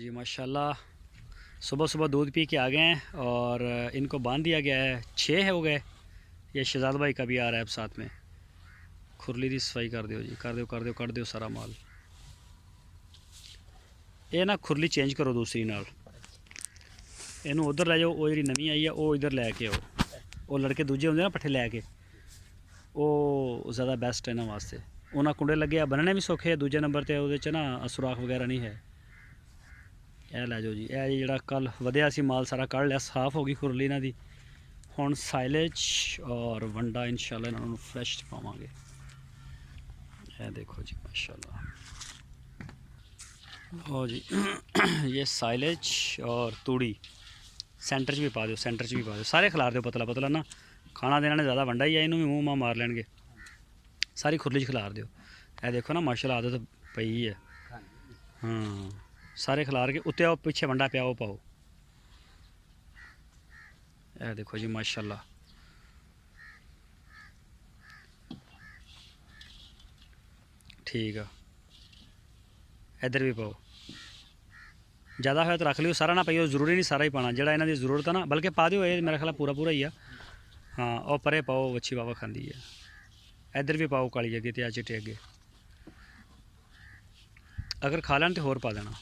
जी माशाल्लाह, सुबह सुबह दूध पी के आ गए हैं और इनको बांध दिया गया है। 6 हो गए। ये शहजाद भाई का भी आ रहा है अब साथ में। खुरली की सफाई कर दो जी, कर दो सारा माल। ये ना खुरली चेंज करो दूसरी नाल, इनू उधर लै जाओ। वो जी नवी आई है वो इधर लैके आओ। वो लड़के दूजे होंगे ना पट्ठे लैके, वो ज़्यादा बेस्ट है इन्होंने वास्ते। उन्हें कुंडे लगे बनने भी सौखे है। दूजे नंबर पर वो ना सुराख वगैरह नहीं है। यह लै जाओ जी। यह जी जो कल वधिया सी माल सारा कढ़ लिया, साफ हो गई खुरली इन्हों की। हुण साइलेज और वंडा इंशाल्लाह इन्होंने फ्रैश पावांगे। यह देखो जी माशाल्लाह। ओ जी ये साइलेज और तूड़ी सेंटर च भी पा दो, सेंटर च भी पा दो, सारे खिलार दो पतला पतला ना। खाना देना ने ज़्यादा वंडा ही है, इनू भी मूँह माँ मार लैणगे। सारी खुरली च खिलार दो। यह देखो ना माशाल्लाह आदत पई है। हाँ सारे खिलार के उत्ते आओ, पिछे वंडा पिया वो पाओ। यह देखो जी माशाल्लाह। ठीक है, इधर भी पाओ। ज़्यादा है तो रख लियो, सारा ना पाइयो, जरूरी नहीं सारा ही पाना। जो इन्हों की जरूरत है ना, बल्कि पा दो, ये मेरा ख्याल पूरा पूरा ही है। हाँ और परे पाओ, अच्छी बाबा खाती है। इधर भी पाओ काली अगे तो चिट्टे अगे। अगर खा लैन तो होर पा देना।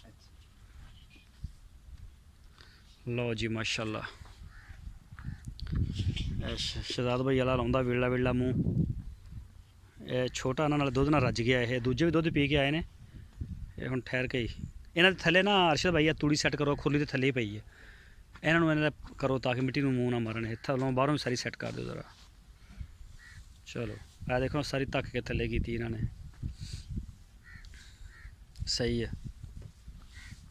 लो जी माशाल्लाह। शहजाद भाई वाला लाउंदा वीला वीला मूँह। छोटा इन्होंने दुध ना रज गया। ये दूजे भी दुध पी के आए ने। ये हुण ठहर के ही इन्होंने थले ना अरशद भाई तूड़ी सैट करो, खुरली तो थले ही पई है। इन्होंने इन्होंने करो ताकि मिट्टी में मूँह ना मरन। थलों बाहरों भी सारी सैट कर दो ज़रा। चलो आ देखो सारी धक के थले की इन्होंने। सही है।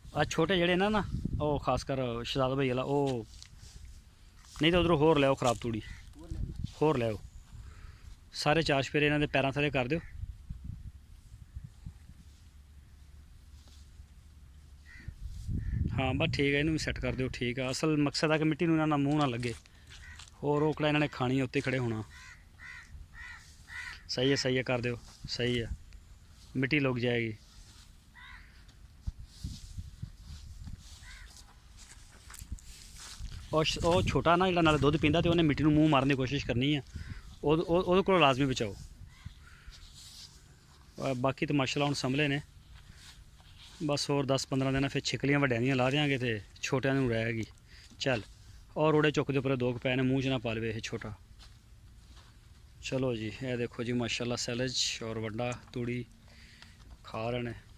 आ छोटे जड़े ना वो खासकर शहजाद भाई वाला वो नहीं तो उधरों होर लियाओ, खराब तूड़ी होर लियाओ। सारे 4 चफेरे इन्होंने पैरों थले कर दो। हाँ बस ठीक है, इनू भी सैट कर दो। ठीक है, असल मकसद है कि मिट्टी ना मूँह ना लगे। और रोकड़ा इन्होंने खानी है, उत्ते खड़े होना। सही है कर दो। सही है, मिट्टी लुक जाएगी। और छोटा ना जो दुध पींदा तो उन्हें मिट्टी में मूँह मारने की कोशिश करनी है। वो को लाजमी बचाओ। बाकी तो माशाल्लाह हुण संभले ने। बस और 10-15 दिन फिर छिकलियां वड्डियां दियां ला देंगे तो छोटियां नूं रहेगी। चल और रोड़े चुक दे पर दो पै ने, मूँह च ना पा लवे ये छोटा। चलो जी, ये देखो जी माशाल्लाह सैलेज और वड्डा तूड़ी खा रहे हैं।